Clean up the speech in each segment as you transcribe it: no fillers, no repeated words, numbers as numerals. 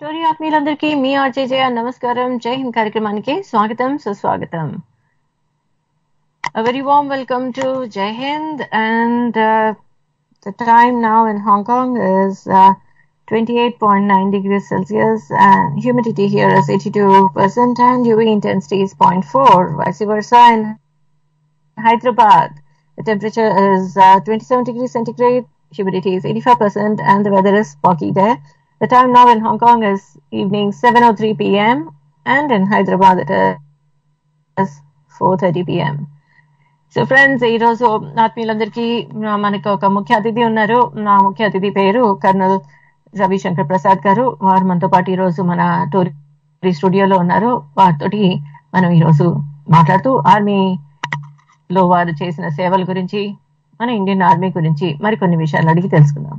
Tori ఆత్మీయులందరికీ మీ RJ జయ నమస్కారం. జై హింద్ కార్యక్రమానికి స్వాగతం సుస్వాగతం. A very warm welcome to Jai Hind, and the time now in Hong Kong is 28.9 degrees Celsius and humidity here is 82% and UV intensity is 0.4. Vice versa in Hyderabad, the temperature is 27 degrees centigrade, humidity is 85% and the weather is foggy there. The time now in Hong Kong is evening 7:03 p.m. and in Hyderabad it is 4:30 p.m. So friends, ఈరోజు ఆత్మీయులందరికీ మనకు ఒక ముఖ్య అతిథి ఉన్నారు. నా ముఖ్య అతిథి పేరు కర్నల్ రవి శంకర్ ప్రసాద్ గారు. వారు మనతో పాటు ఈరోజు మన టోరీ స్టూడియోలో ఉన్నారు. వారితోటి మనం ఈరోజు మాట్లాడుతూ ఆర్మీలో వారు చేసిన సేవల గురించి, మన ఇండియన్ ఆర్మీ గురించి మరికొన్ని విషయాలు అడిగి తెలుసుకుందాం.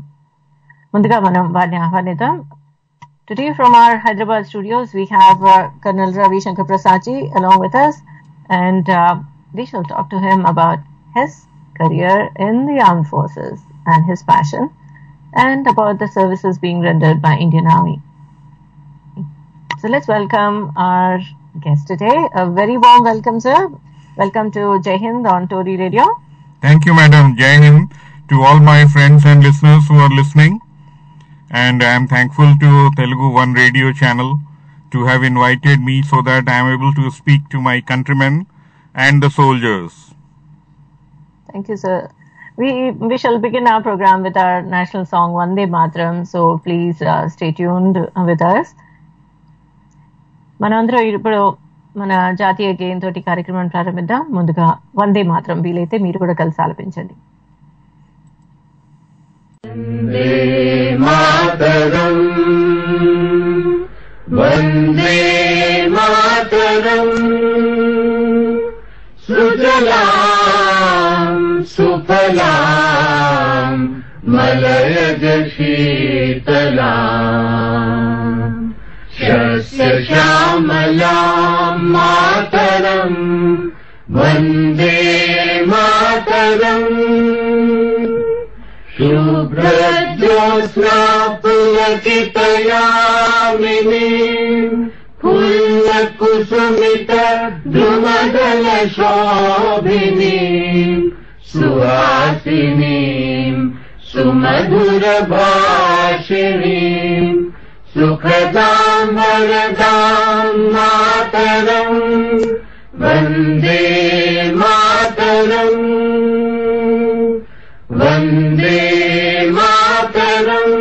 ముందుగా మనం వారిని ఆహ్వానిద్దాం. Today from our Hyderabad studios we have Colonel Ravi Shankar Prasad ji along with us, and we shall talk to him about his career in the armed forces and his passion and about the services being rendered by Indian Army. So let's welcome our guest today. A very warm welcome, sir. Welcome to Jai Hind on Tori Radio. Thank you, madam. Jai Hind to all my friends and listeners who are listening. And I am thankful to Telugu One radio channel to have invited me so that I am able to speak to my countrymen and the soldiers. Thank you, sir. We shall begin our program with our national song Vande Mataram, so please stay tuned with us. మనందరం ఇప్పుడు మన జాతీయ గేయం తోటి కార్యక్రమాన్ని ప్రారంభిద్దాం. ముందుగా వందే మాతరం వీలైతే మీరు కూడా కలిసి ఆలపించండి. వందే మాతరం వందే మాతరం సుజలాం సుఫలాం మలయజ శీతలాం శస్య శ్యామలాం మాతరం వందే మాతరం శుభ్రజ్యోత్స్నా పులకితయామినీ ఫుల్లకుసుమిత ద్రుమదల శోభినీ సుహాసినీ సుమధుర భాషిణీ సుఖదాం వరదాం మాతరం వందే మాతరం వందే మాతరం.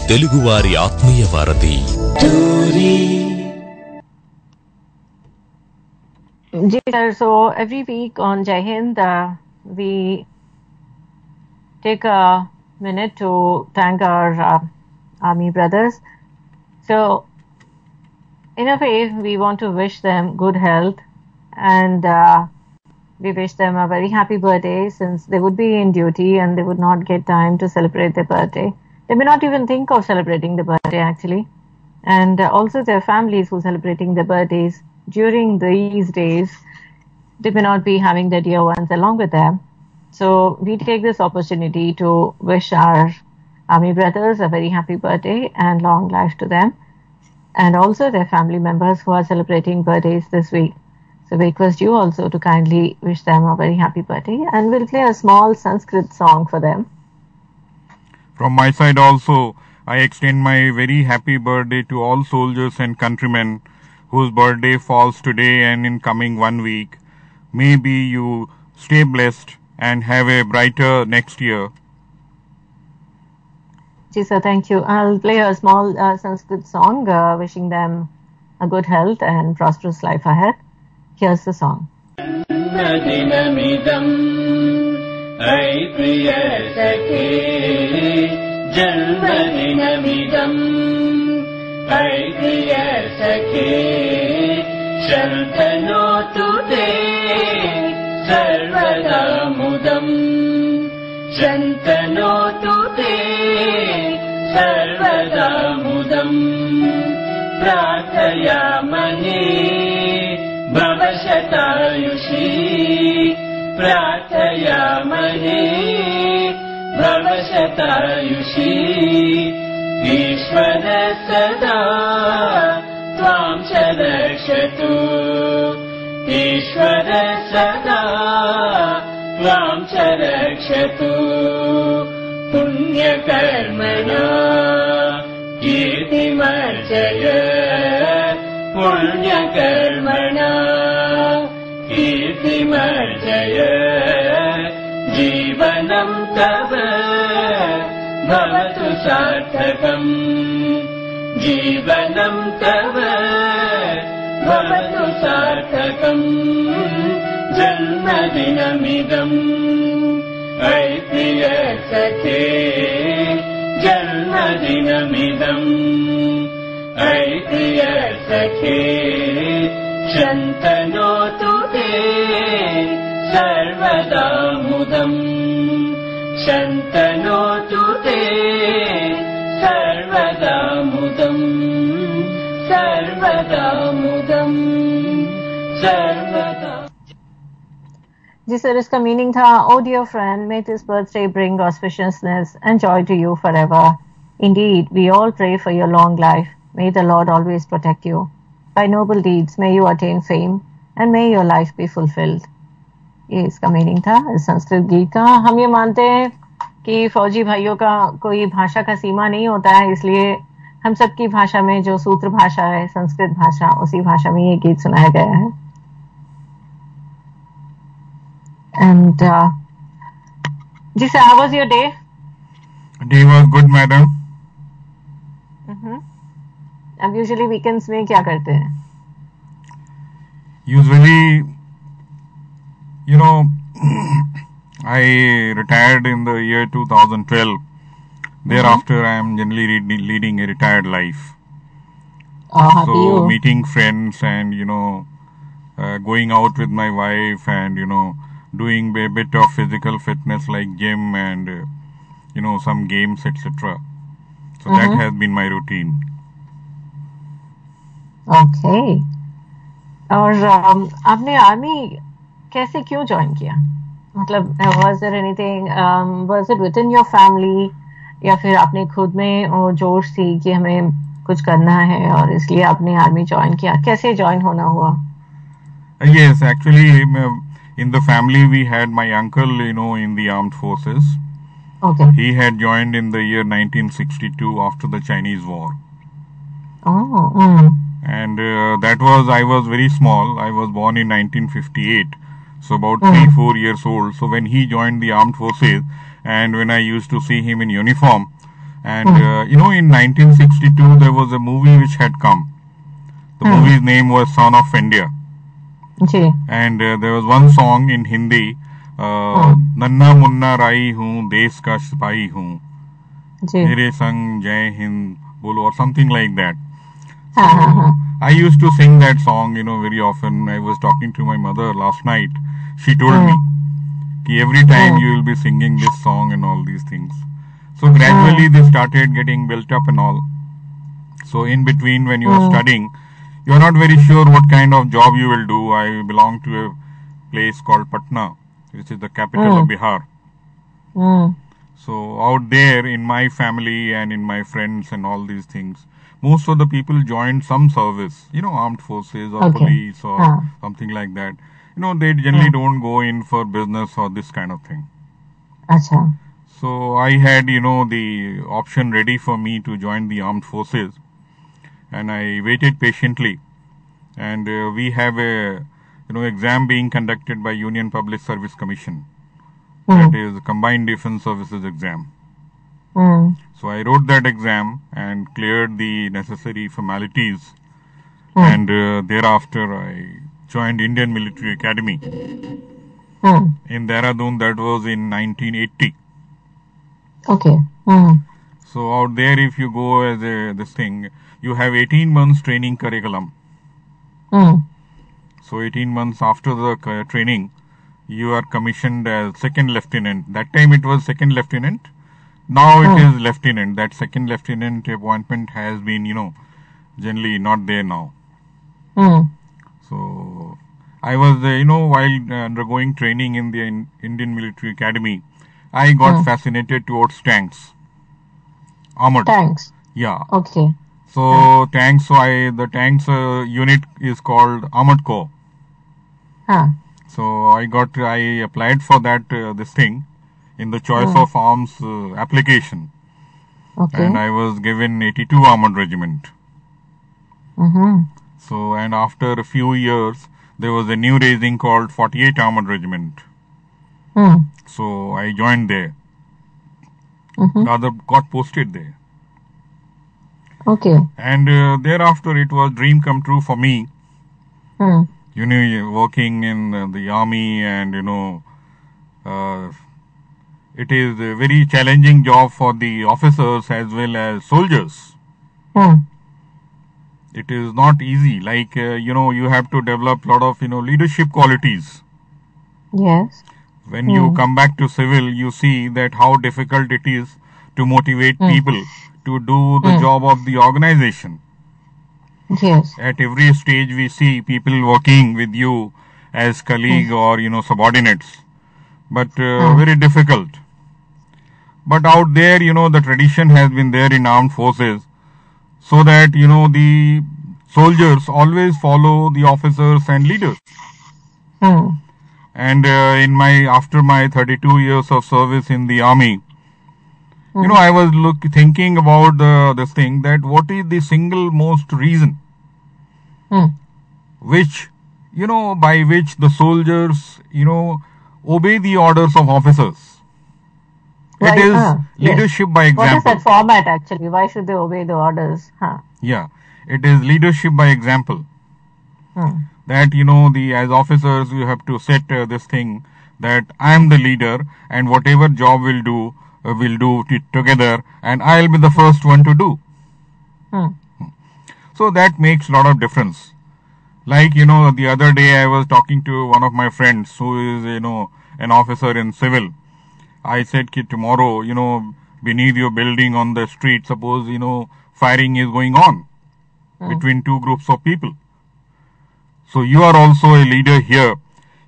తెలుగువారి ఆత్మీయ వారధి So every week on Jai Hind we take a minute to thank our Army brothers. So in a way we want to wish them good health, and we wish them a very happy birthday, since they would be in duty and they would not get time to celebrate their birthday. They may not even think of celebrating the birthday actually, and also their families who are celebrating their birthdays during these days, they may not be having their dear ones along with them. So we take this opportunity to wish our Army brothers a very happy birthday and long life to them, and also their family members who are celebrating birthdays this week. So we request you also to kindly wish them a very happy birthday, and we'll play a small Sanskrit song for them. From my side also, I extend my very happy birthday to all soldiers and countrymen whose birthday falls today and in coming 1 week. Maybe you stay blessed and have a brighter next year. Ji sir, thank you. I'll play a small Sanskrit song wishing them a good health and prosperous life ahead. Here's the song. Nadinamidam ay priya sakhe janmadinamidam ay priya sakhe shantanotu te sarvada mudam shantanotu te sarvada mudam prathayamani भवशतायुषी प्रार्थयामहे भवशतायुषी ईश्वर सदा त्वां च रक्षतु ईश्वर सदा त्वां च रक्षतु पुण्यकर्मणा कीर्तिमर्जय पुण्यकर्मणा कीर्तिमर्जय जीवनं तव भवतु सार्थकम् जीवनं तव भवतु सार्थकम् जन्मदिनमिदम् अयि प्रिय सखे जन्मदिनमिदम् अयि प्रिय सखे शन्तनोतु ते सर्वदा मुदम् शन्तनोतु ते सर्वदा मुदम् सर्वदा मुदम् सर्वदा. जी सर, इसका मीनिंग था, O dear friend, may this birthday bring auspiciousness and joy to you forever. Indeed, we all pray for your long life. May the Lord always protect you. By noble deeds, may you attain fame and may your life be fulfilled. ये इसका meaning था इस संस्कृत गीत का. हम ये मानते हैं कि फौजी भाइयों का कोई भाषा का सीमा नहीं होता है, इसलिए हम सबकी भाषा में जो सूत्र भाषा है, संस्कृत भाषा, उसी भाषा में ये गीत सुनाया गया है. And ji sir, how was your day? Day was good, madam. अब usually weekends में क्या करते हैं? Usually, you know, I retired in the year 2012. Thereafter, I am generally leading a retired life. Happy So, you. meeting friends and, you know, going out with my wife and, you know, doing a bit of physical fitness like gym and, you know, some games, etc. So, that has been my routine. Okay. और आपने army कैसे क्यों join किया? मतलब was there anything, was it within your family या फिर आपने खुद में वो जोश थी कि हमें कुछ करना है और इसलिए आपने आर्मी ज्वाइन किया? कैसे ज्वाइन होना हुआ? Yes, actually, in the family we had my uncle, you know, in the armed forces. Okay. He had joined in the year 1962 after the Chinese War. Oh. And I was very small. I was born in 1958. So about 3-4 years old. So when he joined the armed forces and when I used to see him in uniform and you know, in 1962 there was a movie which had come. The movie's name was Son of India. Ji. And there was one song in Hindi, नन्ना मुन्ना राई हूँ देश का सिपाही हूँ जी. मेरे संग जय हिंद बोलो or something like that. So, I used to sing that song, you know, very often. I was talking to my mother last night. She told me कि every time you will be singing this song and all these things. So gradually they started getting built up and all. So in between when you are studying, you are not very sure what kind of job you will do. I belong to a place called Patna, which is the capital of Bihar. So out there in my family and in my friends and all these things, most of the people joined some service, you know, armed forces or police or something like that. You know, they generally don't go in for business or this kind of thing. अच्छा. So I had, you know, the option ready for me to join the armed forces. And I waited patiently. And we have a, you know, exam being conducted by Union Public Service Commission. That is Combined Defense Services exam. So I wrote that exam and cleared the necessary formalities. And thereafter I joined Indian Military Academy in Dehradun. That was in 1980. Okay. So out there, if you go as this thing, you have 18 months training curriculum. So 18 months after the training, you are commissioned as second lieutenant. That time it was second lieutenant. Now it is lieutenant. That second lieutenant appointment has been, you know, generally not there now. So I was, while undergoing training in the Indian Military Academy, I got fascinated towards tanks, armored. Tanks. Yeah. Okay. So tanks. So the tanks unit is called Armored Corps. Huh. So I applied for that this thing in the choice of arms application, Okay. and I was given 82 Armored Regiment. Mm-hmm. So, and after a few years, there was a new raising called 48 Armored Regiment. So I joined there. Rather, got posted there. Okay. And thereafter, it was dream come true for me. Working in the army, and it is a very challenging job for the officers as well as soldiers. It is not easy. Like you have to develop a lot of leadership qualities. Yes. When you come back to civil, you see that how difficult it is to motivate people to do the job of the organization. Yes. At every stage, we see people working with you as colleague or subordinates, but very difficult. But out there, the tradition has been there in armed forces, so that the soldiers always follow the officers and leaders. And after my 32 years of service in the army, I was thinking about this thing, that what is the single most reason which by which the soldiers obey the orders of officers. It is leadership by example. What is that format actually? Why should they obey the orders? Yeah, it is leadership by example. That as officers, you have to set this thing, that I am the leader, and whatever job we'll do it together, and I'll be the first one to do. So that makes a lot of difference. Like the other day I was talking to one of my friends who is an officer in civil. I said, "Ki tomorrow beneath your building on the street, suppose firing is going on between two groups of people. So you are also a leader here.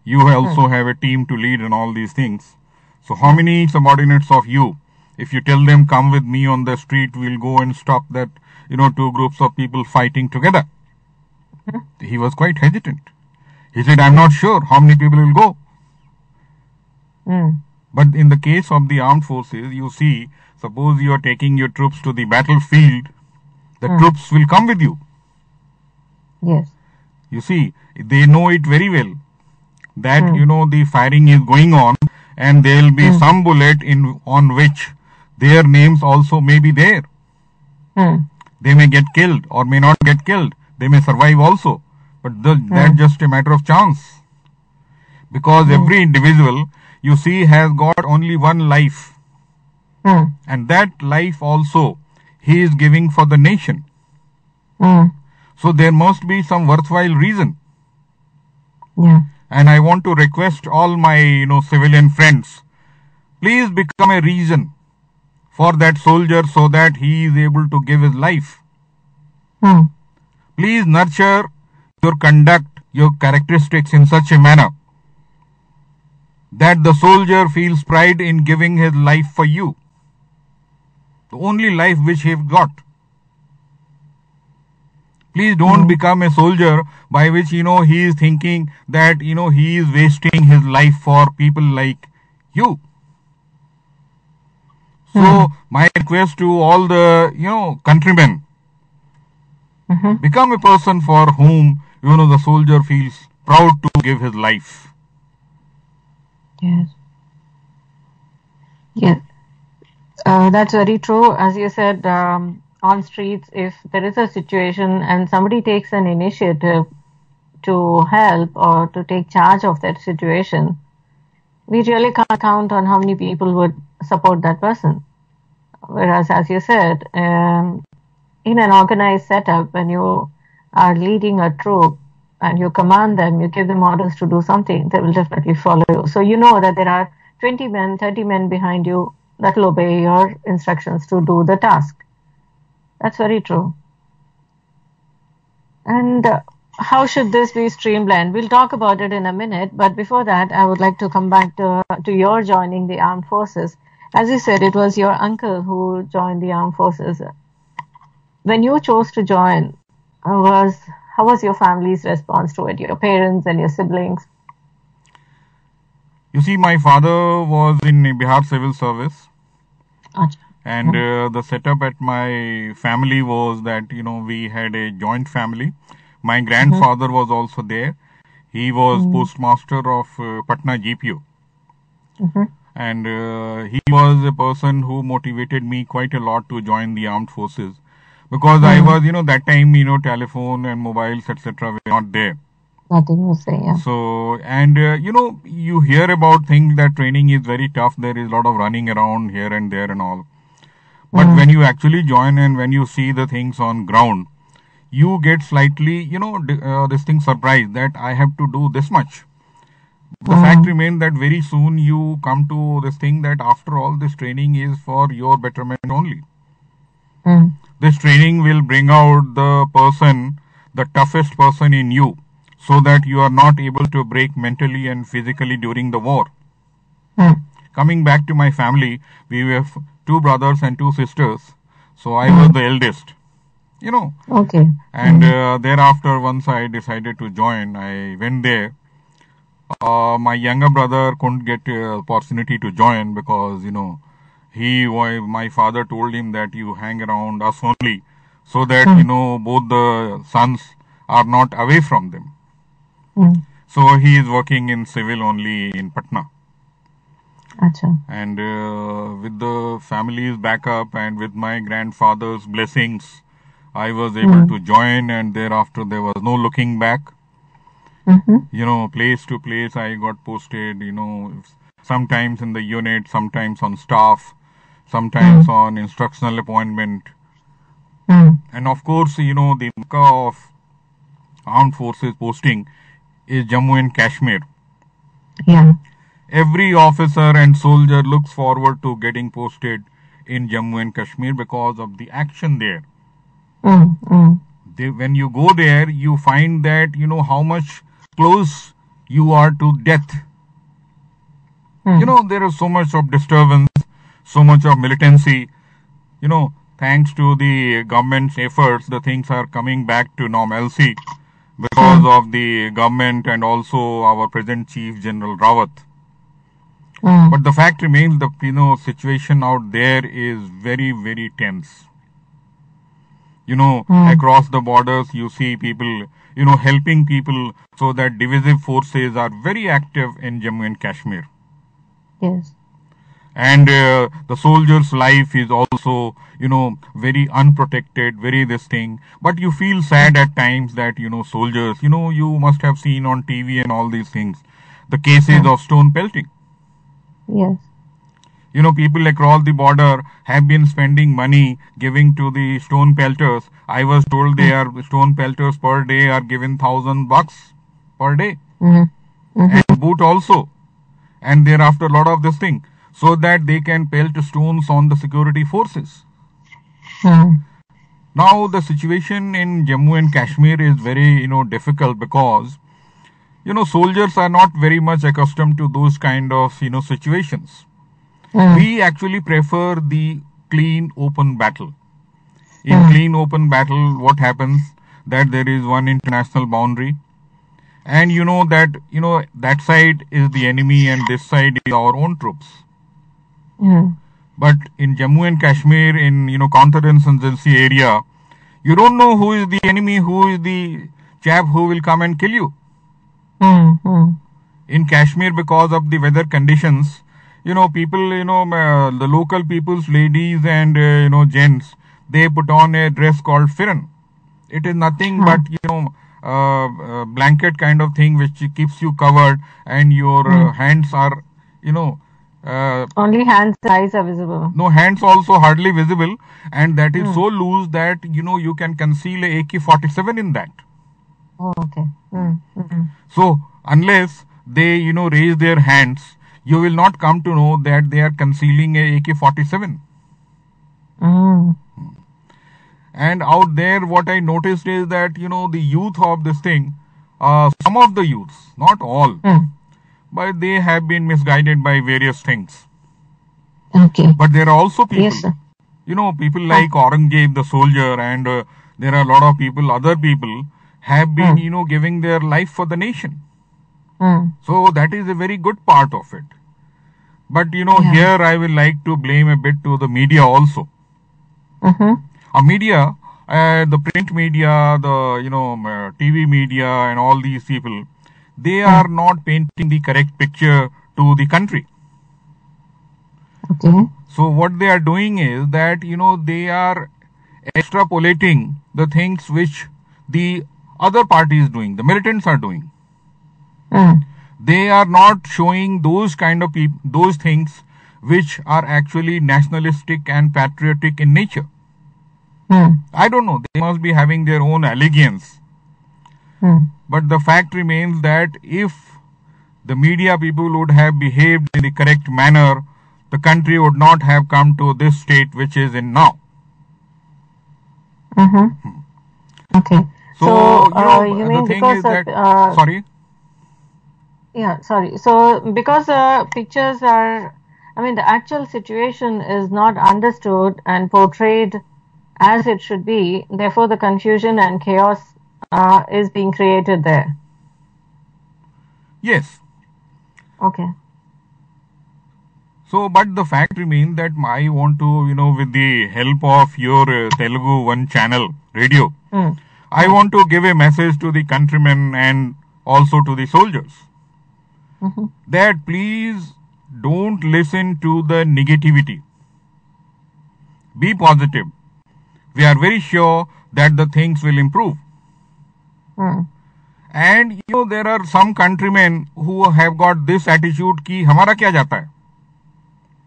You also have a team to lead and all these things. So how many subordinates of you, if you tell them come with me on the street, we'll go and stop that two groups of people fighting together?" He was quite hesitant. He said, "I'm not sure how many people will go." But in the case of the armed forces, you see, suppose you are taking your troops to the battlefield, the troops will come with you. Yes. You see, they know it very well that the firing is going on, and there will be some bullet on which their names also may be there. They may get killed or may not get killed. They may survive also, but that's just a matter of chance. Because every individual, you see, has got only one life, and that life also he is giving for the nation. So there must be some worthwhile reason. Yeah. And I want to request all my civilian friends, please become a reason for that soldier, so that he is able to give his life. Please nurture your conduct, your characteristics in such a manner that the soldier feels pride in giving his life for you, the only life which he has got. Please don't become a soldier by which he is thinking that he is wasting his life for people like you. So my request to all the countrymen, become a person for whom the soldier feels proud to give his life. Yes. Yes. That's very true. As you said, on streets, if there is a situation and somebody takes an initiative to help or to take charge of that situation, we really can't count on how many people would support that person. Whereas, as you said, in an organized setup, when you are leading a troop and you command them, you give them orders to do something, they will definitely follow you. So you know that there are 20 men, 30 men behind you that will obey your instructions to do the task. That's very true. And how should this be streamlined? We'll talk about it in a minute, but before that, I would like to come back to your joining the armed forces. As you said, it was your uncle who joined the armed forces. When you chose to join, was how was your family's response to it? Your parents and your siblings? You see, my father was in Bihar Civil Service, Acha. and the setup at my family was that we had a joint family. My grandfather was also there. He was postmaster of Patna GPO, and he was a person who motivated me quite a lot to join the armed forces, because I was, that time, telephone and mobiles, etc., were not there. Nothing was there, yeah. So, and you hear about things that training is very tough. There is a lot of running around here and there and all. But when you actually join and when you see the things on ground, you get slightly, this thing surprised that I have to do this much. The fact remains that very soon you come to this thing that after all, this training is for your betterment only. This training will bring out the person, the toughest person in you, so that you are not able to break mentally and physically during the war. Coming back to my family, we were 2 brothers and 2 sisters. So I was the eldest, Okay. And thereafter, once I decided to join, I went there. My younger brother couldn't get opportunity to join because, my father told him that you hang around us only so that, both the sons are not away from them. So he is working in civil only in Patna. Acha. And with the family's backup and with my grandfather's blessings, I was able to join, and thereafter there was no looking back. Place to place I got posted, sometimes in the unit, sometimes on staff, sometimes on instructional appointment. And of course, the Mecca of armed forces posting is Jammu and Kashmir. Yeah. Every officer and soldier looks forward to getting posted in Jammu and Kashmir because of the action there. When you go there, you find that, how much close you are to death. There is so much of disturbance, so much of militancy. Thanks to the government's efforts, the things are coming back to normalcy because of the government and also our present Chief General Rawat. But the fact remains, the situation out there is very, very tense. Across the borders, you see people, helping people, so that divisive forces are very active in Jammu and Kashmir. Yes. And the soldier's life is also, very unprotected, very this thing. But you feel sad at times that, soldiers, you must have seen on TV and all these things, the cases of stone pelting. Yes. People across the border have been spending money giving to the stone pelters. I was told they are stone pelters per day are given $1,000 per day. And boot also. And thereafter a lot of this thing, so that they can pelt stones on the security forces. Now the situation in Jammu and Kashmir is very, difficult because, soldiers are not very much accustomed to those kind of, situations. We actually prefer the clean, open battle. In clean, open battle, what happens? That there is one international boundary. And that side is the enemy and this side is our own troops. But in Jammu and Kashmir, in, counterinsurgency area, you don't know who is the enemy, who is the chap who will come and kill you. In Kashmir, because of the weather conditions, people, the local people's ladies and, gents, they put on a dress called firan. It is nothing but, blanket kind of thing which keeps you covered, and your hands are, only hands and eyes are visible. No, hands also hardly visible, and that is so loose that, you can conceal a AK-47 in that. Oh, okay. So, unless they, raise their hands, you will not come to know that they are concealing a AK-47. And out there, what I noticed is that, the youth of this thing, some of the youths, not all, but they have been misguided by various things. Okay. But there are also people, Yes, sir. People like Aurangzeb, the soldier, and there are a lot of people, other people have been, giving their life for the nation. So that is a very good part of it. But, here I will like to blame a bit to the media also. Media, the print media, the, TV media and all these people, they are not painting the correct picture to the country. Okay. So what they are doing is that, they are extrapolating the things which the other party is doing, the militants are doing. They are not showing those kind of those things which are actually nationalistic and patriotic in nature. I don't know, they must be having their own allegiance. But the fact remains that if the media people would have behaved in the correct manner, the country would not have come to this state which is in now. Okay. So, you the mean thing because is that, sorry? Yeah, sorry. So because pictures are, the actual situation is not understood and portrayed as it should be, therefore the confusion and chaos is being created there. Yes. Okay. So, but the fact remains that I want to, with the help of your Telugu One channel radio, I want to give a message to the countrymen and also to the soldiers that please don't listen to the negativity. Be positive. We are very sure that the things will improve. And, there are some countrymen who have got this attitude ki hamara kya jata hai?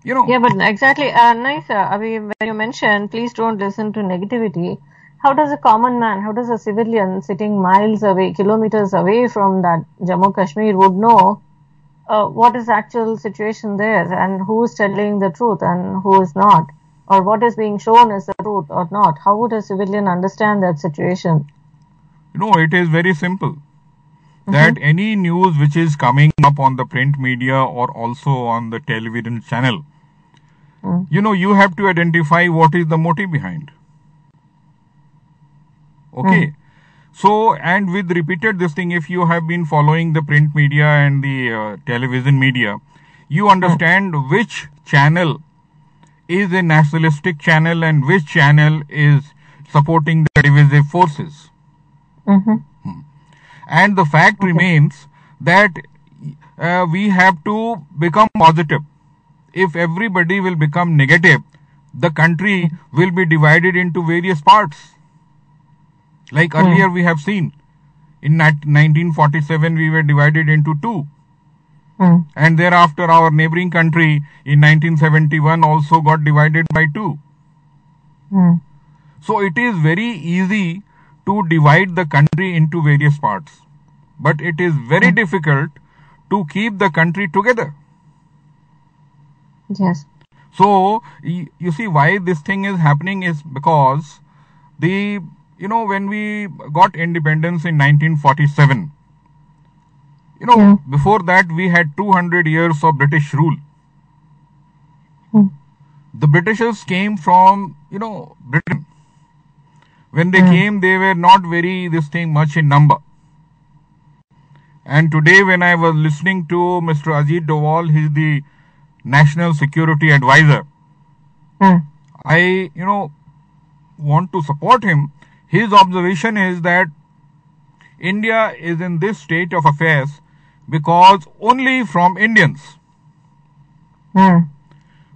Yeah, but exactly. Nice. When you mentioned, please don't listen to negativity. How does a common man, how does a civilian sitting miles away, kilometers away from that Jammu Kashmir would know what is the actual situation there and who is telling the truth and who is not, or what is being shown is the truth or not? How would a civilian understand that situation? It is very simple. That any news which is coming up on the print media or also on the television channel, you have to identify what is the motive behind. Okay. So, and with repeated this thing, if you have been following the print media and the television media, you understand which channel is a nationalistic channel and which channel is supporting the divisive forces. And the fact remains that we have to become positive. If everybody will become negative, the country will be divided into various parts. Like earlier we have seen, in 1947 we were divided into two. And thereafter our neighboring country in 1971 also got divided by two. So it is very easy to divide the country into various parts. But it is very difficult to keep the country together. Yes. So, you see why this thing is happening is because when we got independence in 1947, before that we had 200 years of British rule. The Britishers came from, Britain. When they came, they were not much in number. And today when I was listening to Mr. Ajit Doval, he's the National Security Advisor. I, want to support him. His observation is that India is in this state of affairs because only from Indians.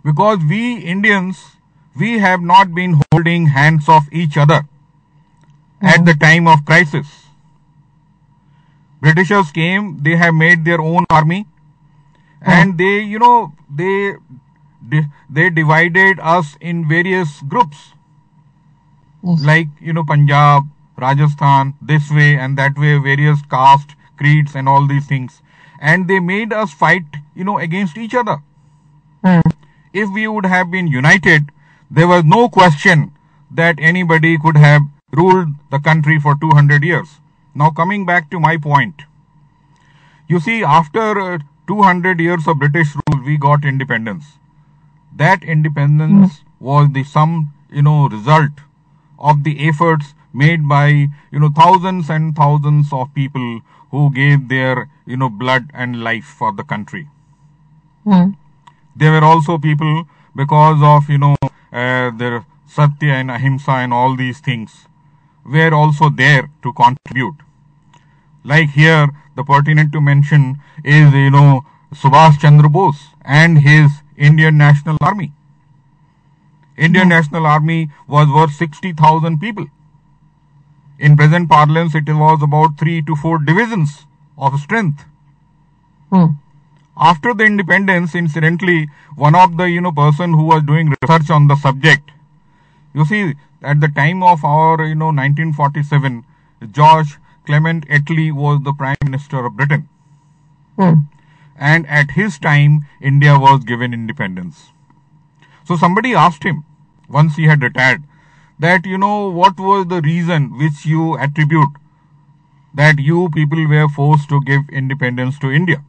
Because we Indians, we have not been holding hands of each other at the time of crisis. Britishers came, they have made their own army and they, they divided us in various groups. Like, Punjab, Rajasthan, this way and that way, various caste, creeds and all these things. And they made us fight, against each other. If we would have been united, there was no question that anybody could have ruled the country for 200 years. Now coming back to my point, you see, after 200 years of British rule, we got independence. That independence was the result of the efforts made by, thousands and thousands of people who gave their, blood and life for the country. There were also people, because of, their Satya and Ahimsa and all these things, were also there to contribute. Like here, the pertinent to mention is, Subhash Chandra Bose and his Indian National Army. Indian National Army was worth 60,000 people. In present parlance, it was about 3 to 4 divisions of strength. After the independence, incidentally, one of the, person who was doing research on the subject, you see, at the time of our, 1947, George Clement Attlee was the Prime Minister of Britain. And at his time, India was given independence. So somebody asked him, once he had retired, that, what was the reason which you attribute that you people were forced to give independence to India?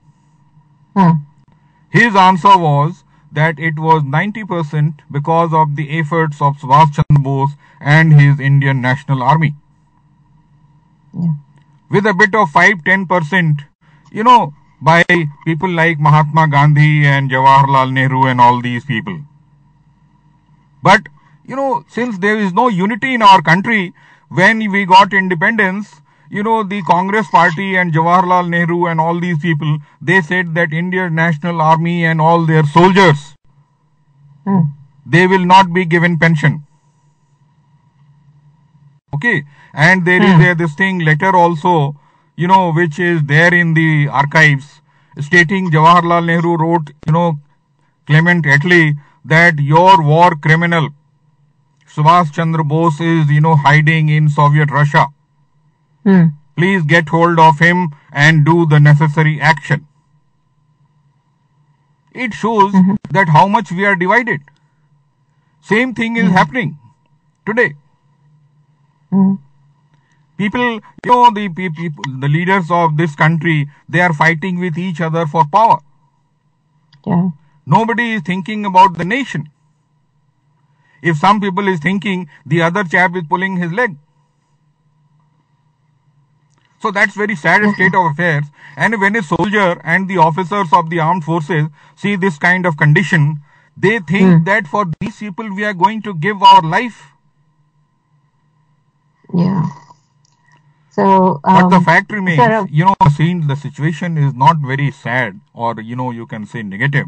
His answer was that it was 90% because of the efforts of Subhash Chandra Bose and his Indian National Army. With a bit of 5-10%, by people like Mahatma Gandhi and Jawaharlal Nehru and all these people. But, since there is no unity in our country, when we got independence, the Congress party and Jawaharlal Nehru and all these people, they said that Indian National Army and all their soldiers, they will not be given pension. Okay. And there is this letter also, which is there in the archives, stating Jawaharlal Nehru wrote, Clement Attlee, that your war criminal, Subhash Chandra Bose, is, hiding in Soviet Russia. Please get hold of him and do the necessary action. It shows that how much we are divided. Same thing is happening today. People, the leaders of this country, they are fighting with each other for power. Nobody is thinking about the nation. If some people is thinking, the other chap is pulling his leg. So that's very sad state of affairs. And when a soldier and the officers of the armed forces see this kind of condition, they think that for these people we are going to give our life. So, but the fact remains, the situation is not very sad or, you can say negative.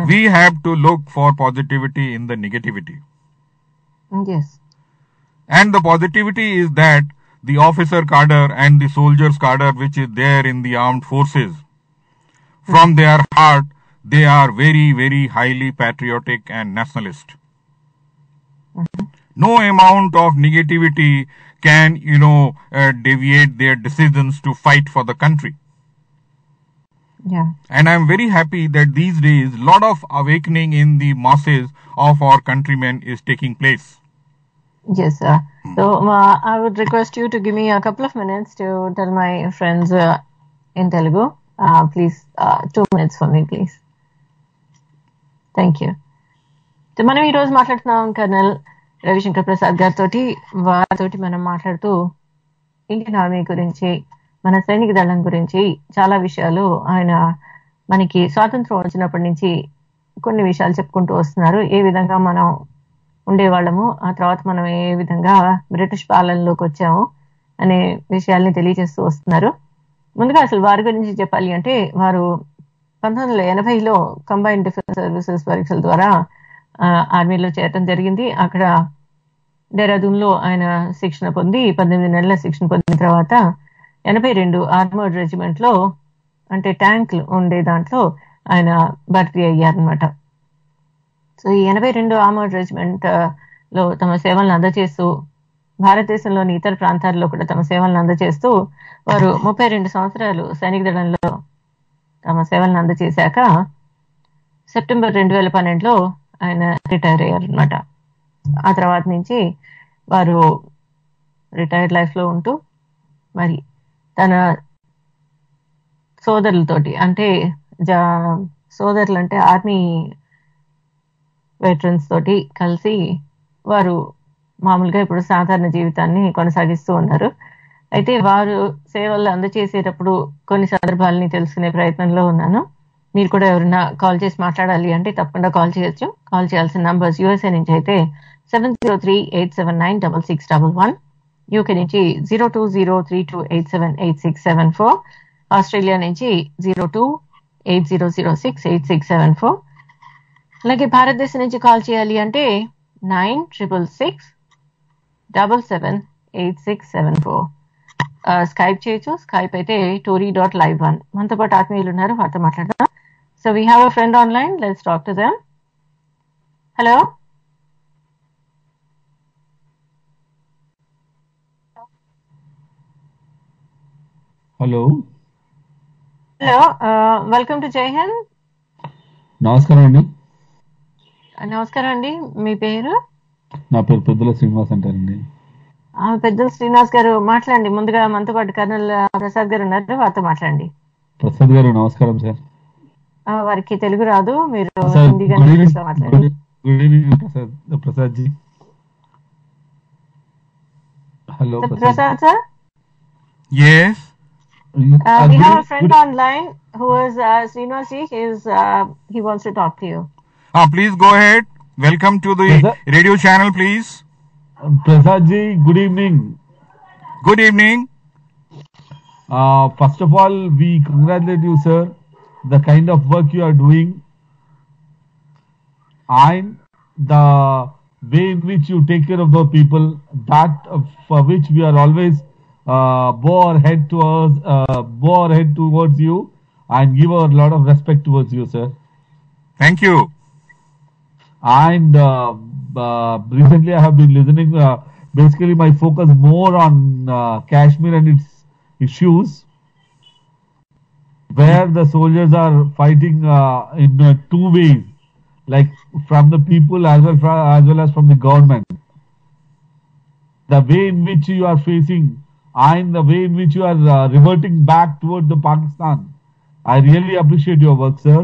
We have to look for positivity in the negativity. Yes. And the positivity is that the officer cadre and the soldiers cadre which is there in the armed forces, from their heart, they are very, very highly patriotic and nationalist. No amount of negativity can, deviate their decisions to fight for the country. And I'm very happy that these days, lot of awakening in the masses of our countrymen is taking place. Yes, sir. So, I would request you to give me a couple of minutes to tell my friends in Telugu. Please, 2 minutes for me, please. Thank you. So, మనం ఈ రోజు మాట్లాడుతున్నాం colonel Ravi Shankar Prasad గారితో. వారితోటి మనం మాట్లాడుతూ Indian army గురించి, మన సైనిక దళం గురించి చాలా విషయాలు ఆయన మనకి స్వాతంత్రం వచ్చినప్పటి నుంచి కొన్ని విషయాలు చెప్పుకుంటూ వస్తున్నారు. ఏ విధంగా మనం ఉండేవాళ్ళము, ఆ తర్వాత మనం ఏ విధంగా బ్రిటిష్ పాలనలోకి వచ్చాము అనే విషయాల్ని తెలియజేస్తూ వస్తున్నారు. ముందుగా అసలు వారి గురించి చెప్పాలి అంటే, వారు 1980లో కంబైన్డ్ డిఫెన్స్ సర్వీసెస్ పరీక్షల ద్వారా ఆర్మీలో చేరడం జరిగింది. అక్కడ డెహ్రాదూన్లో ఆయన శిక్షణ పొంది 18 నెలల శిక్షణ పొందిన తర్వాత 82 ఆర్మర్డ్ రెజిమెంట్ లో, అంటే ట్యాంకులు ఉండే దాంట్లో ఆయన భర్తీ అయ్యారనమాట. సో ఈ 82 ఆర్మర్డ్ రెజిమెంట్ లో తమ సేవలను అందజేస్తూ, భారతదేశంలోని ఇతర ప్రాంతాల్లో కూడా తమ సేవలను అందజేస్తూ వారు 32 సంవత్సరాలు సైనిక దళంలో తమ సేవలను అందజేశాక సెప్టెంబర్ 2012లో ఆయన రిటైర్ అయ్యారనమాట. ఆ తర్వాత నుంచి వారు రిటైర్డ్ లైఫ్లో ఉంటూ మరి తన సోదరులతోటి అంటే సోదరులు అంటే ఆర్మీ వెటరన్స్ తోటి కలిసి వారు మామూలుగా ఇప్పుడు సాధారణ జీవితాన్ని కొనసాగిస్తూ ఉన్నారు. అయితే వారు సేవలు అందజేసేటప్పుడు కొన్ని సందర్భాలని తెలుసుకునే ప్రయత్నంలో ఉన్నాను. మీరు కూడా ఎవరైనా కాల్ చేసి మాట్లాడాలి అంటే తప్పకుండా కాల్ చేయొచ్చు. కాల్ చేయాల్సిన నంబర్స్ యూఎస్ఏ నుంచి అయితే 703-879-6611, యూకే నుంచి 020328786774, ఆస్ట్రేలియా నుంచి 0280068674, అలాగే భారతదేశం నుంచి కాల్ చేయాలి అంటే 9666778674. స్కైప్ చేయొచ్చు. స్కైప్ అయితే Tori.live1. మనతో పాటు ఆత్మీయులు ఉన్నారు, వారితో మాట్లాడదాం. So we have a friend online. Let's talk to them. Hello hello hello welcome to జై హింద్. నమస్కారం అండి. నమస్కారం అండి. మీ పేరు? నా పేరు పెద్దల శ్రీనివాస్ అంటారండి. పెద్దల శ్రీనివాస్ గారు మాట్లాడండి. ముందుగా మనతో పాటు కర్నల్ ప్రసాద్ గారు ఉన్నారు, వారితో మాట్లాడండి. ప్రసాద్ గారు నమస్కారం సార్. వారికి తెలుగు రాదు, మీరు సార్ హిందీగా గుడ్ ఈవినింగ్. మాట్లాడండి. Good evening Prasad ji. Hello Prasad sir. Yes. We have a friend online who is Srinivas ji. He wants to talk to you. Please go ahead. Welcome to the radio channel, please. Prasad ji, good evening. Good evening. First of all, we congratulate you, sir, the kind of work you are doing and the way in which you take care of the people, that for which we are always bow our head towards you and give a lot of respect towards you, sir. Thank you. And recently I have been listening, basically my focus more on Kashmir and its issues, where the soldiers are fighting in two ways, like from the people as well as from the government. The way in which you are facing and the way in which you are reverting back towards the Pakistan. I really appreciate your work, sir.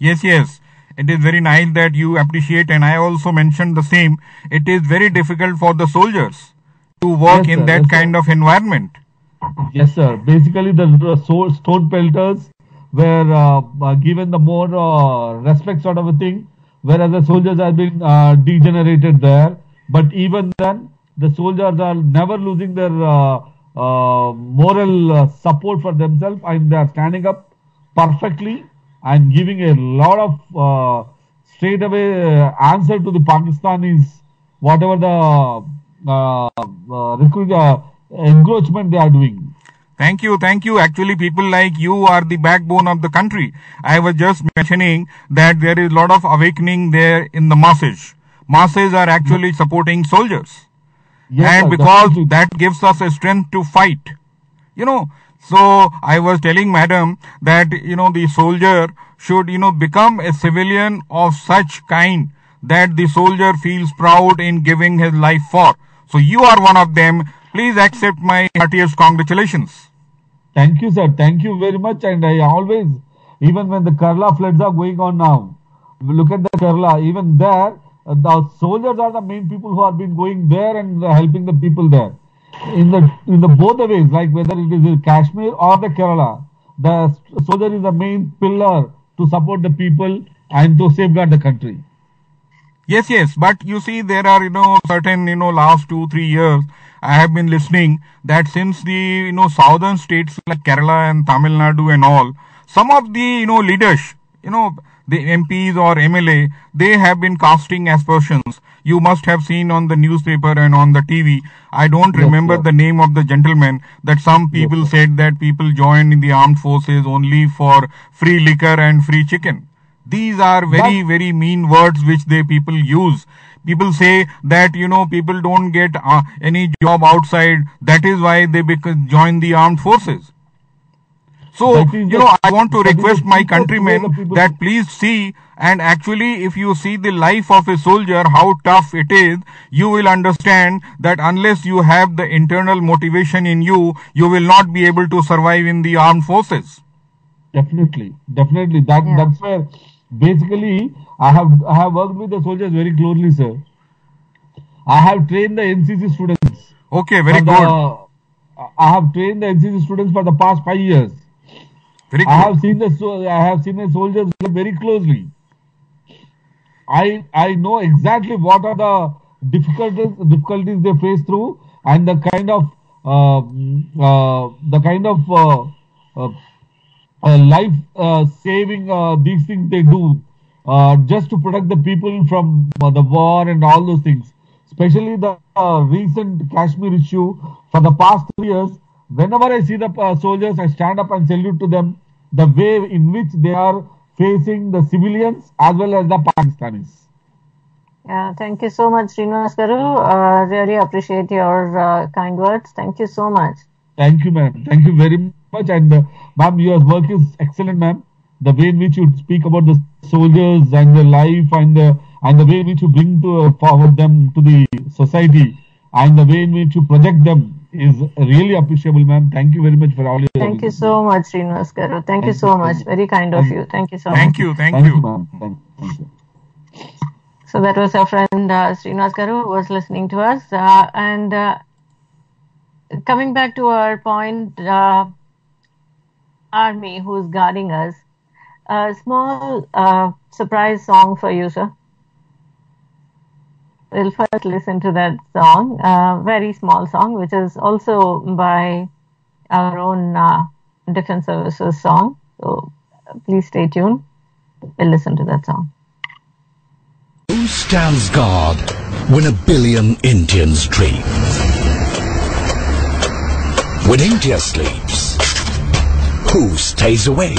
Yes. It is very nice that you appreciate, and I also mentioned the same. It is very difficult for the soldiers to work in that kind of environment. Yes, sir. Basically, the stone pelters were given the more respect sort of a thing, whereas the soldiers have been degenerated there. But even then, the soldiers are never losing their moral support for themselves, and they are standing up perfectly and giving a lot of straight away answer to the Pakistanis, whatever the encroachment they are doing. Thank you. Actually, people like you are the backbone of the country. I was just mentioning that there is a lot of awakening there in the masses. Masses are actually supporting soldiers. Yes, And sir, because definitely. that gives us a strength to fight. So I was telling madam that, the soldier should, become a civilian of such kind that the soldier feels proud in giving his life for. So you are one of them. Please accept my heartiest congratulations. Thank you, sir. Thank you very much. And I always, even when the Kerala floods are going on now, look at the Kerala, even there, the soldiers are the main people who have been going there and helping the people there. In the both the ways, like whether it is in Kashmir or the Kerala, the soldier is the main pillar to support the people and to safeguard the country. Yes. But you see, there are, certain, last 2-3 years, I have been listening that since the, southern states like Kerala and Tamil Nadu and all, some of the, leaders, the MPs or MLA, they have been casting aspersions. You must have seen on the newspaper and on the TV. I don't remember the name of the gentleman, that some people said that people join in the armed forces only for free liquor and free chicken. These are very mean words which people use. People say that, people don't get any job outside. That is why they join the armed forces. So, That is the I want to that is the request my cheapest way countrymen the people. that please see, and actually if you see the life of a soldier, how tough it is, you will understand that unless you have the internal motivation in you, you will not be able to survive in the armed forces. Definitely, definitely. Yeah. That's where basically I have worked with the soldiers very closely, sir. I have trained the NCC students Okay, for very good. the. I have trained the NCC students for the past 5 years. Very I good. have seen I have seen the soldiers very closely. I know exactly what are the difficulties they face through, and the kind of uh, life saving these things they do just to protect the people from the war and all those things. Especially the recent Kashmir issue for the past 3 years. Whenever I see the soldiers, I stand up and salute to them. The way in which they are facing the civilians as well as the Pakistanis. Yeah, thank you so much, Srinivas Garu. Really appreciate your kind words. Thank you so much. Thank you, ma'am. Thank you very much. And ma'am, your work is excellent, ma'am. The way in which you speak about the soldiers and their life, and the way in which you bring to forward them to the society, and the way in which you project them is really appreciable, ma'am. Thank you very much for all your Thank you services, so ma'am. much, Srinivas Garu. Thank you Thank you so so much. much. Very kind of Thank, you. Thank you so much. Thank you. Thank thank you, you. ma'am. Thank you. So that was our friend Srinivas Garu who was listening to us. And coming back to our point, army who's guarding us. A small surprise song for you, sir. We'll first listen to that song, very small song, which is also by our own Defense Services song. So please stay tuned. We'll listen to that song. Who stands guard when a billion Indians dream? When India sleeps, who stays awake?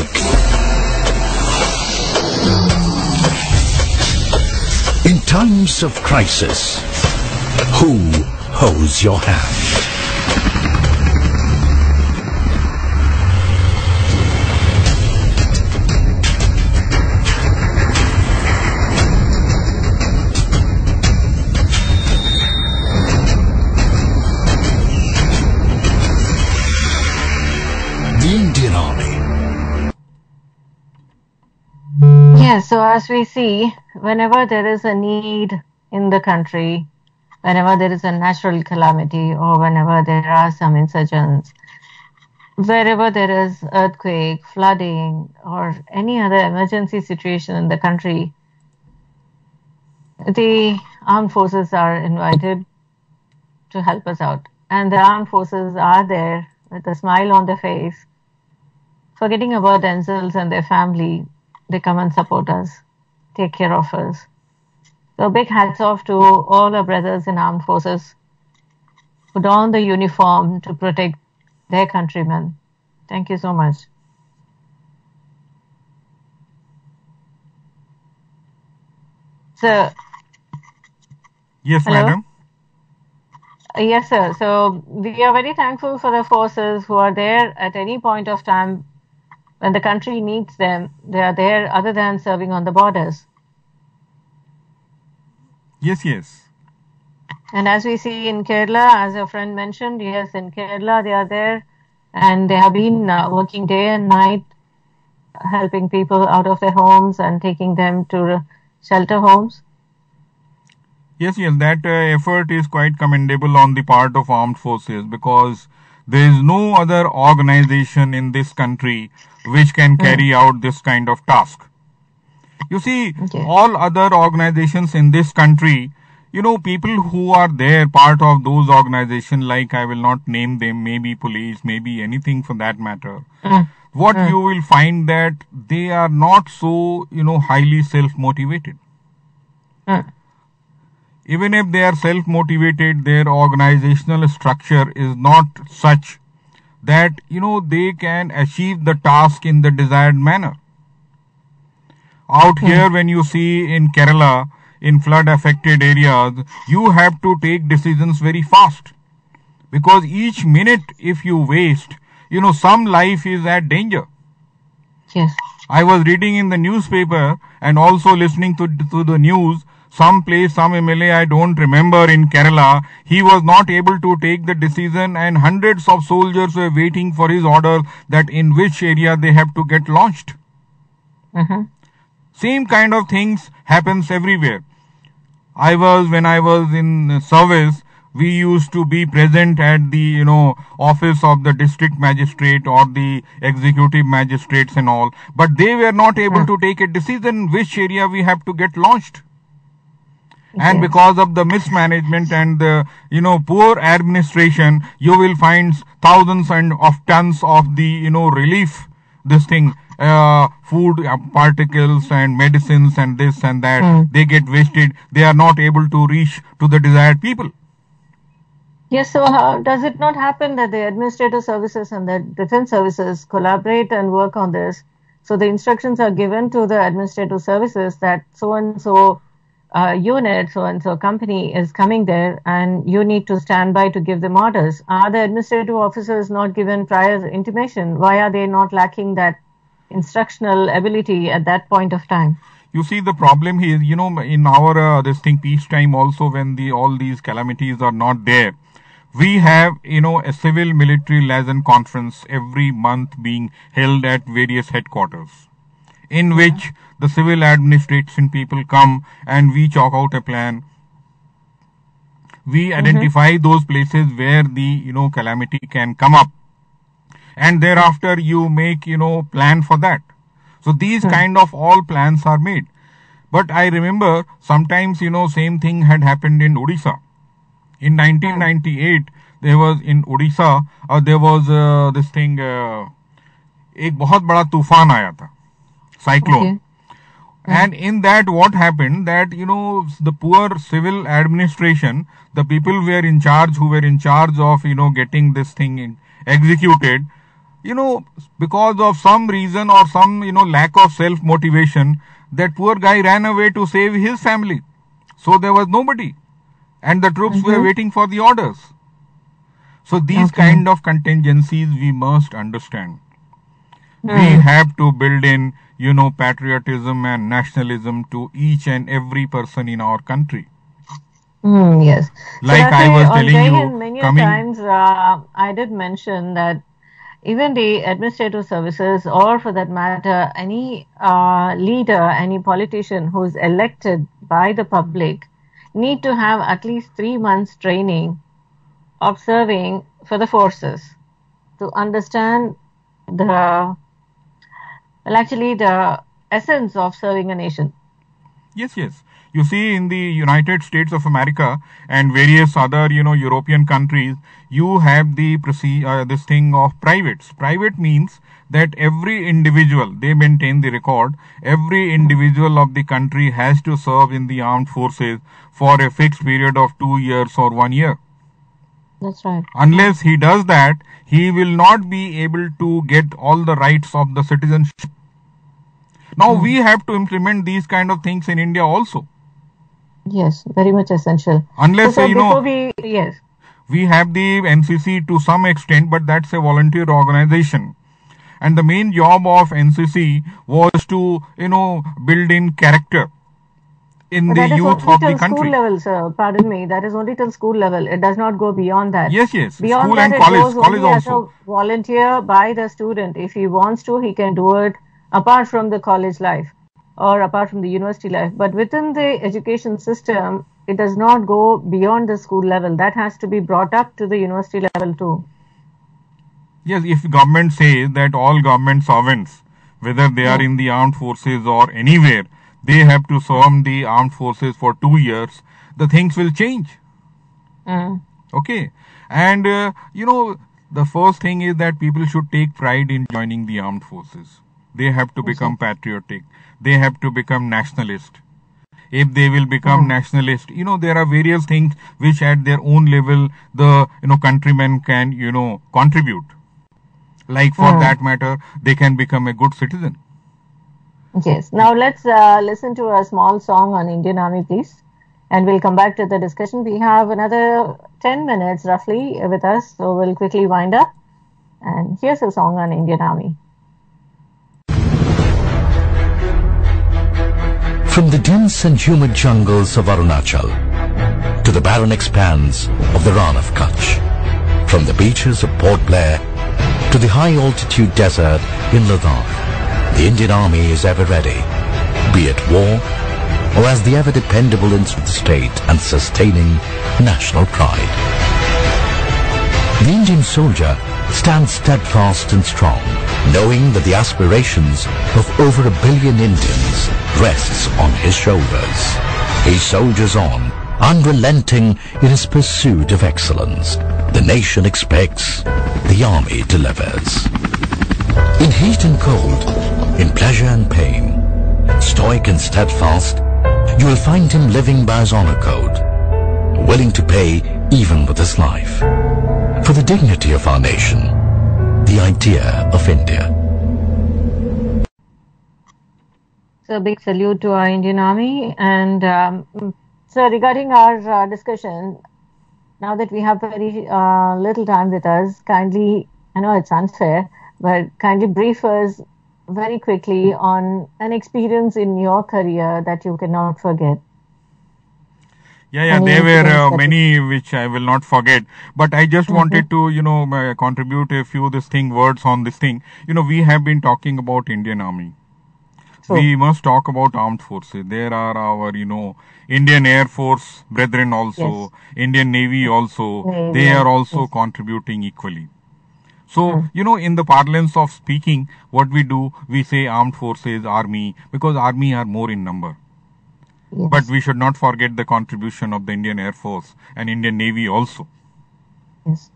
In times of crisis, who holds your hand? The Indian Army. Yes, so as we see, whenever there is a need in the country, whenever there is a natural calamity, or whenever there are some insurgents, wherever there is earthquake, flooding, or any other emergency situation in the country, the armed forces are invited to help us out. And the armed forces are there with a smile on their face, forgetting about themselves and their family. They come and support us, take care of us. So big hats off to all our brothers in armed forces who don the uniform to protect their countrymen. Thank you so much. So, Yes, hello? madam. Yes, sir. So we are very thankful for the forces who are there at any point of time when the country needs them. They are there other than serving on the borders. Yes, yes. And as we see in Kerala, as a friend mentioned, yes, in Kerala they are there and they have been working day and night helping people out of their homes and taking them to shelter homes. Yes, yes, that effort is quite commendable on the part of armed forces, because there is no other organization in this country which can carry out this kind of task. You see, Okay. all other organizations in this country, people who are there, part of those organizations, like I will not name them, maybe police, maybe anything for that matter. What you will find that they are not so, highly self-motivated. Even if they are self-motivated, their organizational structure is not such that, they can achieve the task in the desired manner. Out here, when you see in Kerala, in flood affected areas, you have to take decisions very fast. Because each minute if you waste, some life is at danger. Yes. I was reading in the newspaper and also listening to the news. Some MLA, I don't remember, in Kerala, he was not able to take the decision, and hundreds of soldiers were waiting for his order that in which area they have to get launched. Mm-hmm. Same kind of things happens everywhere. When I was in service, we used to be present at the, office of the district magistrate or the executive magistrates and all, but they were not able to take a decision which area we have to get launched. And Yes. because of the mismanagement and the, poor administration, you will find thousands of tons of the, relief, food particles and medicines and this and that, they get wasted. They are not able to reach to the desired people. Yes, so how does it not happen that the administrative services and the defense services collaborate and work on this? So the instructions are given to the administrative services that so-and-so unit, so-and-so company is coming there and you need to stand by to give them orders. Are the administrative officers not given prior intimation? Why are they not lacking that instructional ability at that point of time? You see, the problem here, in our peacetime also, when all these calamities are not there, we have, a civil military liaison conference every month being held at various headquarters, in which the civil administration people come and we chalk out a plan. We identify those places where the, calamity can come up. And thereafter you make, plan for that. So these kind of all plans are made. But I remember sometimes, same thing had happened in Odisha. In 1998, there was in Odisha, there was एक बहुत बड़ा तूफान आया था, cyclone. Okay. And in that, what happened that, the poor civil administration, the people who were in charge of, getting this thing executed, because of some reason or some, lack of self-motivation, that poor guy ran away to save his family. So there was nobody. And the troops were waiting for the orders. So these kind of contingencies we must understand. We have to build in, patriotism and nationalism to each and every person in our country. Yes. Like so I was on telling Jai you, Hind, many times I did mention that even the administrative services, or for that matter, any leader, any politician who's elected by the public, need to have at least 3 months training of serving for the forces to understand the essence of serving a nation. Yes. You see, in the United States of America and various other, European countries, you have this thing of privates. Private means that every individual, they maintain the record, every individual of the country has to serve in the armed forces for a fixed period of 2 years or 1 year. That's right. Unless he does that, he will not be able to get all the rights of the citizenship. Now we have to implement these kind of things in India also. Yes, very much essential. Unless, So before we have the NCC to some extent, but that's a volunteer organization. And the main job of NCC was to, build in character in the youth of the country. School level, sir. Pardon me. That is only till school level. It does not go beyond that. Yes. Beyond School that, and it college. goes College only also. as a volunteer by the student. If he wants to, he can do it apart from the college life or apart from the university life. But within the education system, it does not go beyond the school level. That has to be brought up to the university level too. Yes, if government says that all government servants, whether they are in the armed forces or anywhere, they have to serve the armed forces for 2 years, the things will change. Okay. And, the first thing is that people should take pride in joining the armed forces. They have to become patriotic. They have to become nationalist. If they will become nationalist, there are various things which at their own level the, countrymen can, contribute. Like for that matter, they can become a good citizen. Yes. Now let's listen to a small song on Indian Army, please. And we'll come back to the discussion. We have another 10 minutes roughly with us, so we'll quickly wind up. And here's a song on Indian Army. From the dense and humid jungles of Arunachal to the barren expanse of the Rann of Kutch, from the beaches of Port Blair to the high-altitude desert in Ladakh, the Indian Army is ever ready, be it war or as the ever-dependable instrument state and sustaining national pride. The Indian soldier stands steadfast and strong, knowing that the aspirations of over 1 billion Indians rests on his shoulders. He soldiers on, unrelenting in his pursuit of excellence. The nation expects, the army delivers. In heat and cold, in pleasure and pain, stoic and steadfast, you will find him living by his honor code, willing to pay even with his life, for the dignity of our nation, the idea of India. So a big salute to our Indian Army. And so regarding our discussion, now that we have very little time with us, kindly, I know it's unfair, but kindly brief us very quickly on an experience in your career that you cannot forget. Yeah, there were many which I will not forget. But I just wanted to, contribute a few words on this thing. We have been talking about Indian Army. True. We must talk about armed forces. There are our, Indian Air Force brethren also, Yes. Indian Navy also. Navy They are also, also yes. contributing equally. So, in the parlance of speaking, what we do, we say armed forces, army, because army are more in number. Yes. But we should not forget the contribution of the Indian Air Force and Indian Navy also. Yes.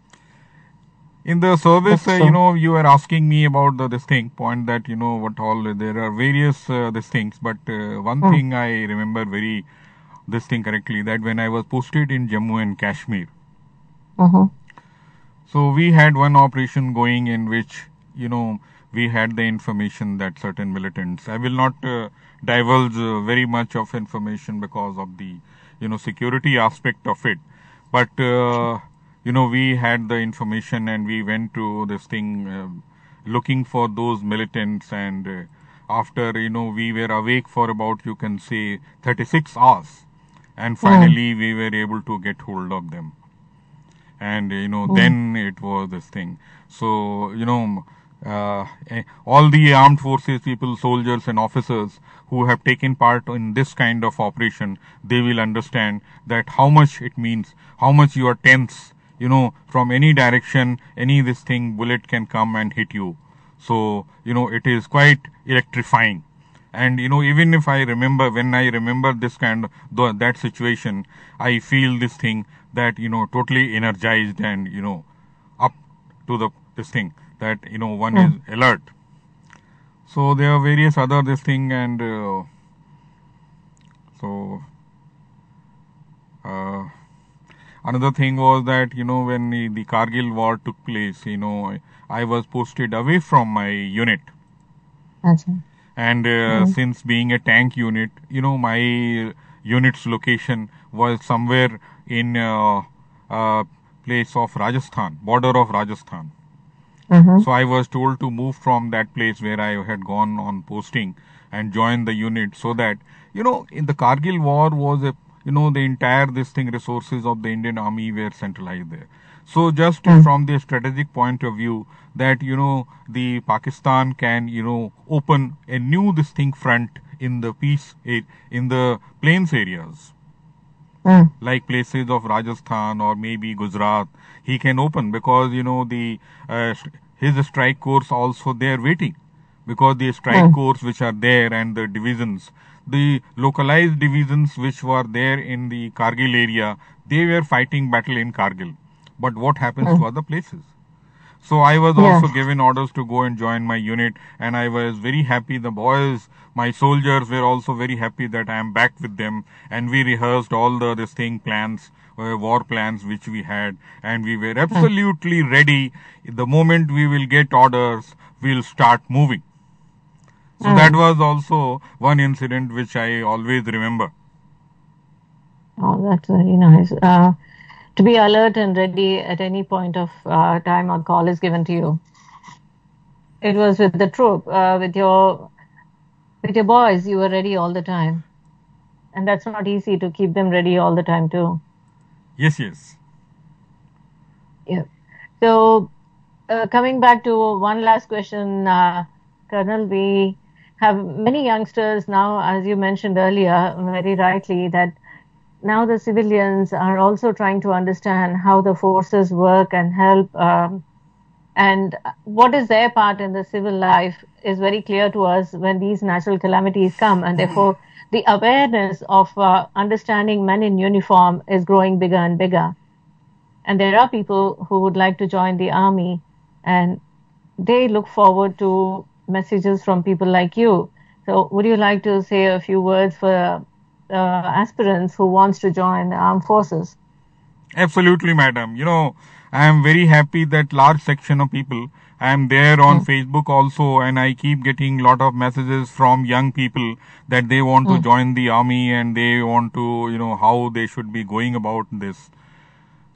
In the service, That's so. you were asking me about this point that, what all, there are various things. But one thing I remember this thing correctly, that when I was posted in Jammu and Kashmir, so we had one operation going in which, we had the information that certain militants, I will not divulge very much of information because of the, security aspect of it. But, we had the information and we went to this thing looking for those militants, and after, we were awake for about, you can say, 36 hours. And finally, we were able to get hold of them. And, then it was this thing. So, all the armed forces people, soldiers and officers who have taken part in this kind of operation, they will understand that how much it means, how much you are tense, from any direction, bullet can come and hit you. So, it is quite electrifying. And, even if I remember, when I remember this that situation, I feel this thing that, totally energized and, up to this thing that, one is alert. So there are various other and another thing was that, when the Kargil war took place, I was posted away from my unit. Achha. And since being a tank unit, my unit's location was somewhere in place of Rajasthan, border of Rajasthan. So I was told to move from that place where I had gone on posting and join the unit, so that, in the Kargil war was the entire resources of the Indian Army were centralized there. So just from the strategic point of view, that, the Pakistan can, open a new front in the in the plains areas, like places of Rajasthan or maybe Gujarat, he can open, because, his strike corps also there waiting, because the strike corps which are there and the divisions, the localized divisions which were there in the Kargil area, they were fighting battle in Kargil. But what happens to other places? So I was also given orders to go and join my unit, and I was very happy. The boys, my soldiers, were also very happy that I am back with them, and we rehearsed all the plans, war plans which we had, and we were absolutely ready. The moment we will get orders, we'll start moving. So that was also one incident which I always remember. Oh, that's very nice. To be alert and ready at any point of time a call is given to you. It was with the troop, with your boys. You were ready all the time, and that's not easy to keep them ready all the time too. Yes, yes. Yeah. So, coming back to one last question, Colonel, we have many youngsters now, as you mentioned earlier, very rightly, that now the civilians are also trying to understand how the forces work and help, and what is their part in the civil life is very clear to us when these natural calamities come, and therefore the awareness of understanding men in uniform is growing bigger and bigger. And there are people who would like to join the army, and they look forward to messages from people like you. So would you like to say a few words for aspirants who wants to join the armed forces? Absolutely, madam. I am very happy that large section of people. I am there on Facebook also, and I keep getting lot of messages from young people that they want to join the army and they want to, how they should be going about this.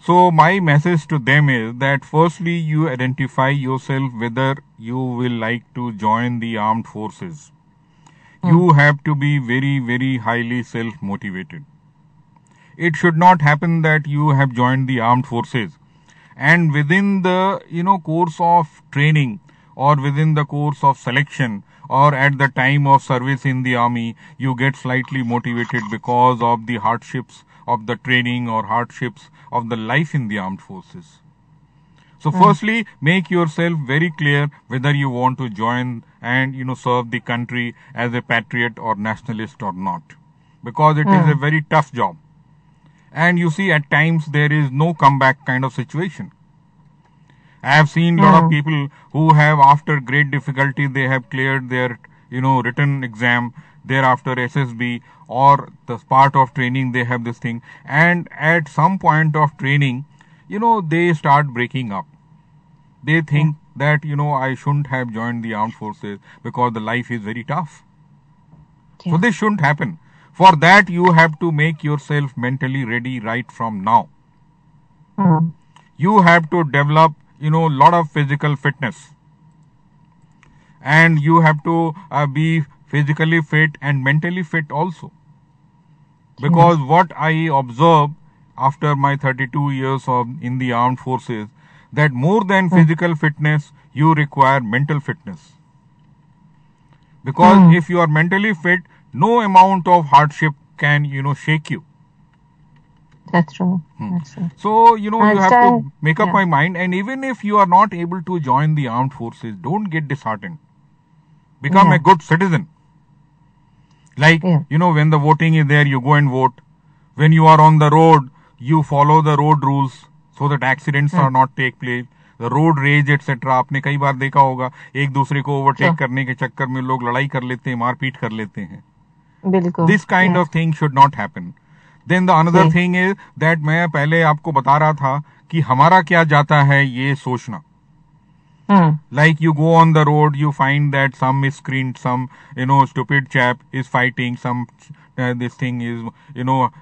So my message to them is that firstly, you identify yourself whether you will like to join the armed forces. You have to be very, very highly self-motivated. It should not happen that you have joined the armed forces and within the course of training or within the course of selection or at the time of service in the army you get slightly motivated because of the hardships of the training or hardships of the life in the armed forces. So firstly, make yourself very clear whether you want to join and serve the country as a patriot or nationalist or not, because it is a very tough job. And you see, at times there is no comeback kind of situation. I have seen a lot of people who have, after great difficulty, they have cleared their, written exam, thereafter SSB or the part of training, they have this thing. And at some point of training, they start breaking up. They think that, I shouldn't have joined the armed forces because the life is very tough. So this shouldn't happen. For that, you have to make yourself mentally ready right from now. You have to develop, lot of physical fitness. And you have to be physically fit and mentally fit also. Because what I observe after my 32 years in the armed forces, that more than physical fitness, you require mental fitness. Because if you are mentally fit, no amount of hardship can, shake you. That's true. That's true. So, you have to make up my mind. And even if you are not able to join the armed forces, don't get disheartened. Become a good citizen. Like, when the voting is there, you go and vote. When you are on the road, you follow the road rules so that accidents are not take place. The road rage etc. आपने कई बार देखा होगा, एक दूसरे को overtake करने के चक्कर में लोग लड़ाई कर लेते हैं, मारपीट कर लेते हैं. This kind of thing should not happen. Then the another thing is that मैं पहले आपको बता रहा था कि हमारा क्या जाता है ये सोचना. Like you go on the road, you find that some miscreant, some stupid chap is fighting, some this thing is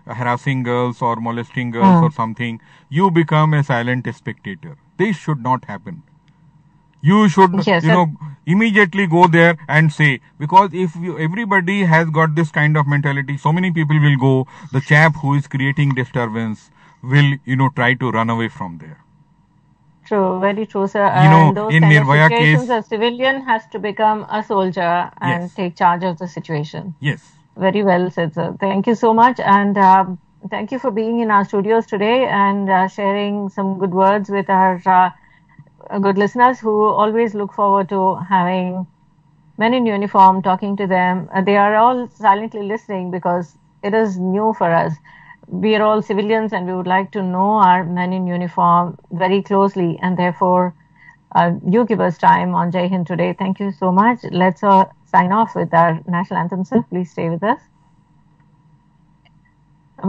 harassing girls or molesting girls or something. You become a silent spectator. This should not happen. You should immediately go there and say, because if everybody has got this kind of mentality, so many people will go. The chap who is creating disturbance will try to run away from there. True, very true, sir. And those in kind Nirbhaya of situations, case, a civilian has to become a soldier and take charge of the situation. Yes. Very well said, sir. Thank you so much. And thank you for being in our studios today and sharing some good words with our good listeners who always look forward to having men in uniform, talking to them. They are all silently listening because it is new for us. We are all civilians and we would like to know our men in uniform very closely, and therefore you give us time on Jai Hind today. Thank you so much. Let's sign off with our national anthem, sir. Please stay with us.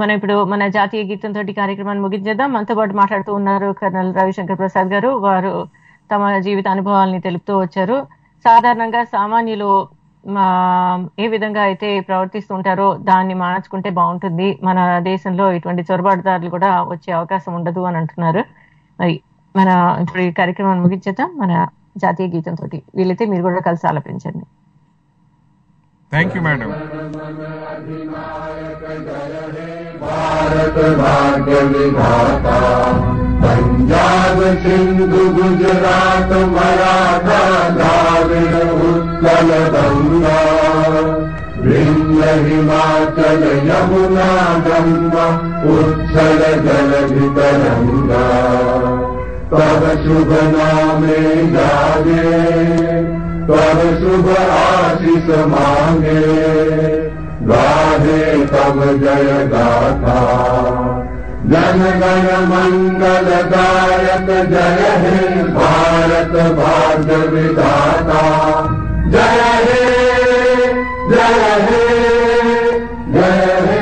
మనం ఇప్పుడు మన జాతీయ గీతం తోటి కార్యక్రమాన్ని ముగించేద్దాం. మనతో పాటు మాట్లాడుతూ ఉన్నారు కర్నల్ రవిశంకర్ ప్రసాద్ గారు. వారు తమ జీవిత అనుభవాల్ని తెలుపుతూ వచ్చారు. సాధారణంగా సామాన్యులు ఏ విధంగా అయితే ప్రవర్తిస్తుంటారో దాన్ని మార్చుకుంటే బాగుంటుంది, మన దేశంలో ఇటువంటి చొరబాటుదారులు కూడా వచ్చే అవకాశం ఉండదు అని అంటున్నారు. మరి మన ఇప్పుడు ఈ కార్యక్రమాన్ని ముగించేద్దాం. మన జాతీయ గీతంతో. వీలైతే మీరు కూడా కలిసి ఆలపించండి. Thank you madam. भारत भाग्य विधाता पंजाब सिंधु गुजरात मराठा द्राविड़ उत्कल गंगा विंध्य हिमाचल यमुना गंगा उत्कल जलधि तरंगा तब शुभ नामे जागे तब शुभ आशीष मांगे गाहे तब जय गाथा जन गण मंगल दायक जय हे भारत भाग्य विधाता जय हे जय हे जय हे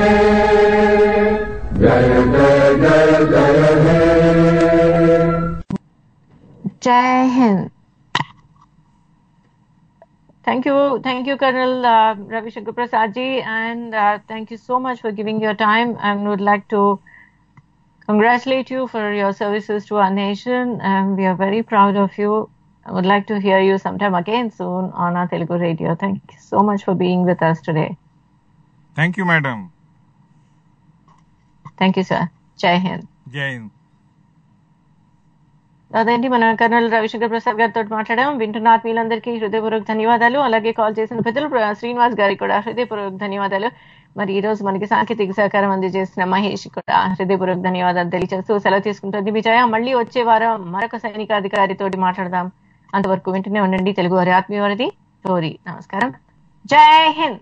जय जय जय जय हे. Jai Hind. Thank you, Colonel Ravi Shankar Prasad ji, and thank you so much for giving your time. And would like to congratulate you for your services to our nation, and we are very proud of you. I would like to hear you sometime again soon on our Telugu radio. Thank you so much for being with us today. Thank you, madam. Thank you, sir. Jai Hind. Jai Hind. అదేంటి మన colonel Ravishankar Prasad గారితో మాట్లాడాం. వింటున్న ఆత్మీయులందరికీ హృదయపూర్వక ధన్యవాదాలు. అలాగే call చేసిన పెద్దలు శ్రీనివాస్ గారికి కూడా హృదయపూర్వక ధన్యవాదాలు. మరి ఈ రోజు మనకి సాంకేతిక సహకారం అందజేసిన మహేష్ కూడా హృదయపూర్వక ధన్యవాదాలు తెలియజేస్తూ సెలవు తీసుకుంటుంది మీ జయ. మళ్ళీ వచ్చే వారం మరొక సైనికాధికారితోటి మాట్లాడదాం. అంతవరకు వింటూనే ఉండండి తెలుగు వారి ఆత్మీయ వారిది టోరీ. నమస్కారం. జై హింద్.